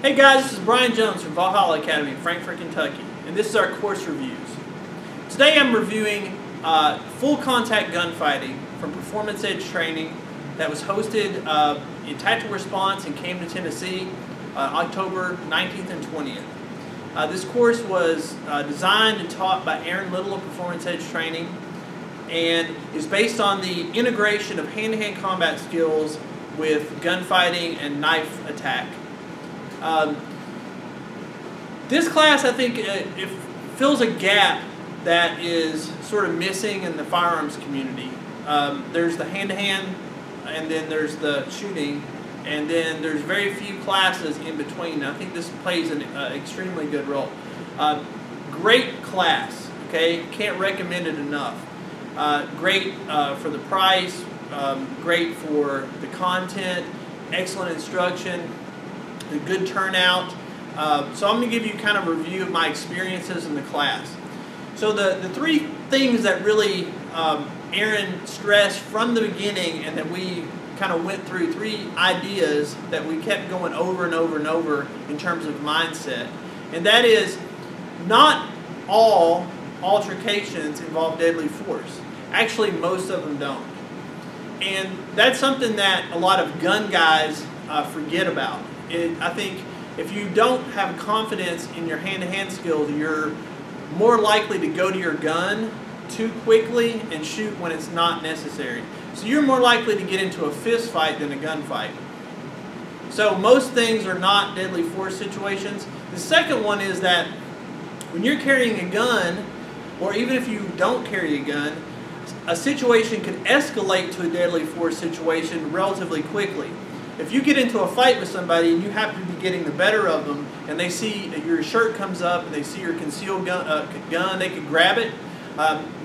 Hey guys, this is Brian Jones from Valhalla Academy in Frankfort, Kentucky, and this is our course reviews. Today I'm reviewing full contact gunfighting from Performance Edge Training that was hosted in Tactical Response in Camden, Tennessee, October 19th and 20th. This course was designed and taught by Aaron Little of Performance Edge Training and is based on the integration of hand-to-hand combat skills with gunfighting and knife attack. This class, I think, it fills a gap that is sort of missing in the firearms community. There's the hand-to-hand, and then there's the shooting, and then there's very few classes in between. I think this plays an extremely good role. Great class, okay? Can't recommend it enough. Great for the price, great for the content, excellent instruction, a good turnout. So I'm going to give you kind of a review of my experiences in the class. So the three things that really Aaron stressed from the beginning and that we kind of went through, three ideas that we kept going over and over and over in terms of mindset. And that is, not all altercations involve deadly force. Actually, most of them don't. And that's something that a lot of gun guys forget about. I think if you don't have confidence in your hand-to-hand skills, you're more likely to go to your gun too quickly and shoot when it's not necessary. So you're more likely to get into a fist fight than a gunfight. So most things are not deadly force situations. The second one is that when you're carrying a gun, or even if you don't carry a gun, a situation can escalate to a deadly force situation relatively quickly. If you get into a fight with somebody and you happen to be getting the better of them, and they see your shirt comes up and they see your concealed gun, they can grab it.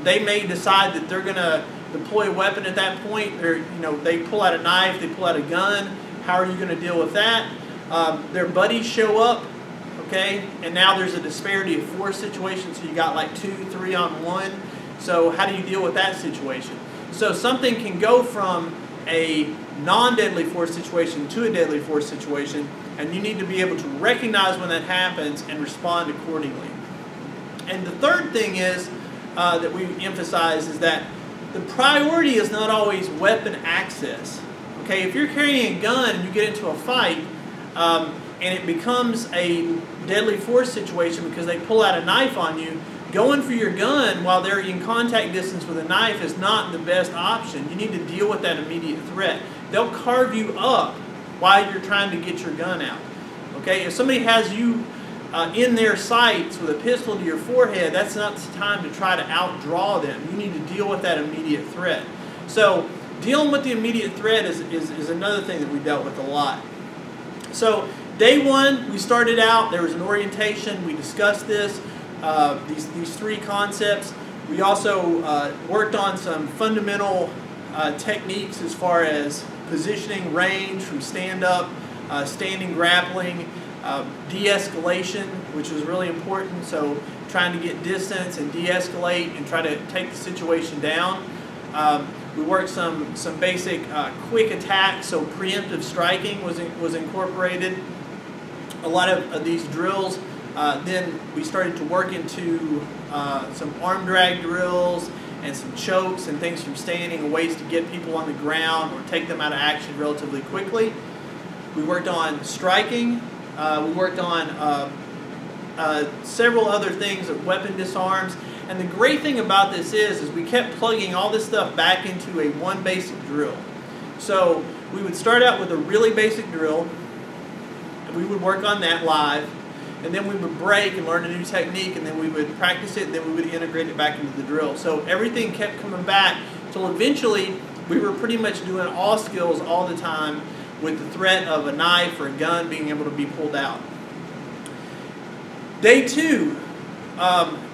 They may decide that they're going to deploy a weapon at that point. They pull out a knife, they pull out a gun. How are you going to deal with that? Their buddies show up, okay, and now there's a disparity of force situation. So you got like 2, 3 on 1. So how do you deal with that situation? So something can go from a non-deadly force situation to a deadly force situation, and you need to be able to recognize when that happens and respond accordingly. And the third thing is that we emphasize is that the priority is not always weapon access. Okay, if you're carrying a gun and you get into a fight and it becomes a deadly force situation because they pull out a knife on you, going for your gun while they're in contact distance with a knife is not the best option. You need to deal with that immediate threat. They'll carve you up while you're trying to get your gun out. Okay, if somebody has you in their sights with a pistol to your forehead, that's not the time to try to outdraw them. You need to deal with that immediate threat. So dealing with the immediate threat is another thing that we dealt with a lot. So day one, we started out, there was an orientation, we discussed this. These three concepts. We also worked on some fundamental techniques as far as positioning, range from stand-up, standing grappling, de-escalation, which was really important. So trying to get distance and de-escalate and try to take the situation down. We worked some basic quick attacks, so preemptive striking was incorporated. A lot of these drills. Then we started to work into some arm drag drills and some chokes and things from standing and ways to get people on the ground or take them out of action relatively quickly. We worked on striking. We worked on several other things, weapon disarms. And the great thing about this is we kept plugging all this stuff back into a one basic drill. So we would start out with a really basic drill, and we would work on that live. And then we would break and learn a new technique, and then we would practice it, and then we would integrate it back into the drill. So everything kept coming back until eventually we were pretty much doing all skills all the time with the threat of a knife or a gun being able to be pulled out. Day two,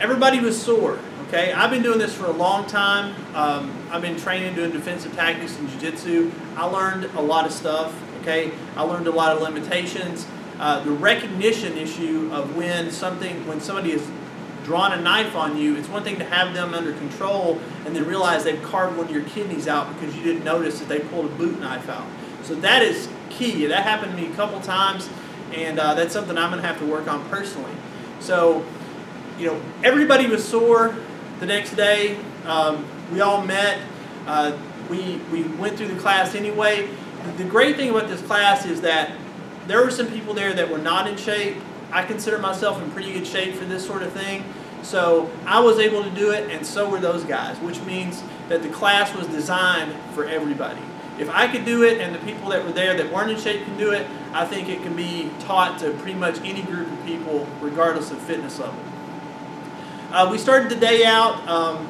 everybody was sore. Okay, I've been doing this for a long time. I've been training, doing defensive tactics and jiu-jitsu. I learned a lot of stuff. Okay, I learned a lot of limitations. The recognition issue of when somebody has drawn a knife on you, it's one thing to have them under control and then realize they've carved one of your kidneys out because you didn't notice that they pulled a boot knife out. So that is key. That happened to me a couple times, and that's something I'm going to have to work on personally. So, you know, everybody was sore the next day. We all met. We went through the class anyway. The great thing about this class is that there were some people there that were not in shape. I consider myself in pretty good shape for this sort of thing. So I was able to do it, and so were those guys, which means that the class was designed for everybody. If I could do it and the people that were there that weren't in shape can do it, I think it can be taught to pretty much any group of people regardless of fitness level. We started the day out.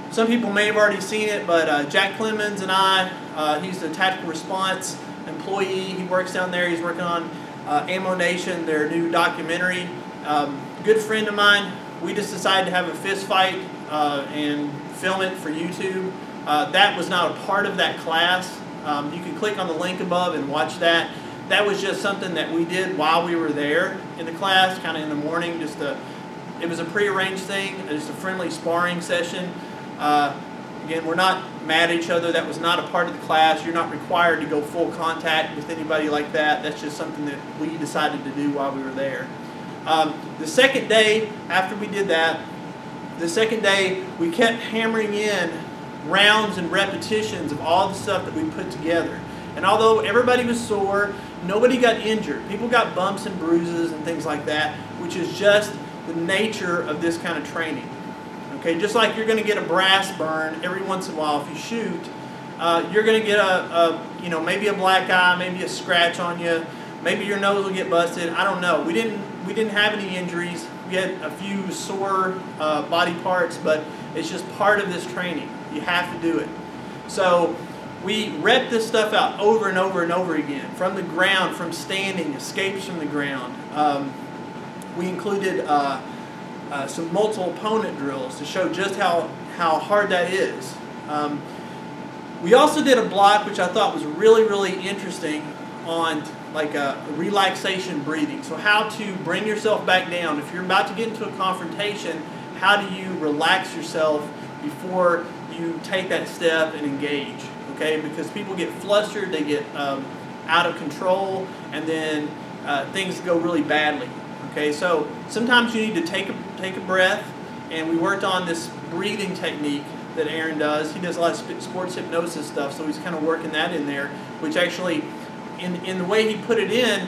Some people may have already seen it, but Jack Clemens and I, he's the tactical response employee. He works down there. He's working on Ammo Nation, their new documentary. Good friend of mine. We just decided to have a fist fight and film it for YouTube. That was not a part of that class. You can click on the link above and watch that. That was just something that we did while we were there in the class, kind of in the morning. It was a prearranged thing, just a friendly sparring session. Again, we're not mad at each other. That was not a part of the class. You're not required to go full contact with anybody like that. That's just something that we decided to do while we were there. The second day, after we did that, the second day we kept hammering in rounds and repetitions of all the stuff that we put together. And although everybody was sore, nobody got injured. People got bumps and bruises and things like that, which is just the nature of this kind of training. Okay, just like you're going to get a brass burn every once in a while if you shoot, you're going to get maybe a black eye, maybe a scratch on you, maybe your nose will get busted. I don't know. We didn't have any injuries. We had a few sore body parts, but it's just part of this training. You have to do it. So we rep this stuff out over and over and over again, from the ground, from standing, escapes from the ground. We included some multiple opponent drills to show just how hard that is. We also did a block which I thought was really, really interesting on like a relaxation breathing. So how to bring yourself back down. If you're about to get into a confrontation, how do you relax yourself before you take that step and engage? Okay, because people get flustered, they get out of control, and then things go really badly. Okay, so sometimes you need to take a breath, and we worked on this breathing technique that Aaron does. He does a lot of sports hypnosis stuff, so he's kind of working that in there, which actually, in the way he put it in,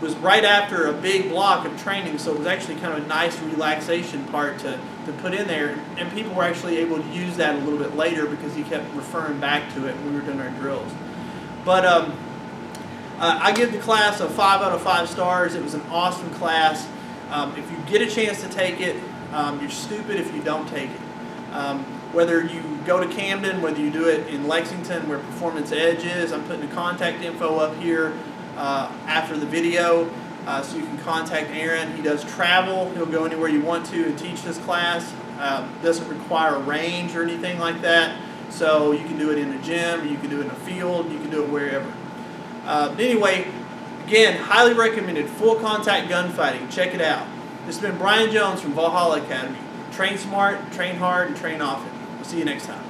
was right after a big block of training, so it was actually kind of a nice relaxation part to put in there, and people were actually able to use that a little bit later because he kept referring back to it when we were doing our drills. But I give the class a 5 out of 5 stars. It was an awesome class. If you get a chance to take it, you're stupid if you don't take it. Whether you go to Camden, whether you do it in Lexington where Performance Edge is, I'm putting the contact info up here after the video so you can contact Aaron. He does travel. He'll go anywhere you want to and teach this class. Doesn't require a range or anything like that. So you can do it in a gym, you can do it in a field, you can do it wherever. Anyway, again, highly recommended. Full Contact Gunfighting. Check it out. This has been Brian Jones from Valhalla Academy. Train smart, train hard, and train often. We'll see you next time.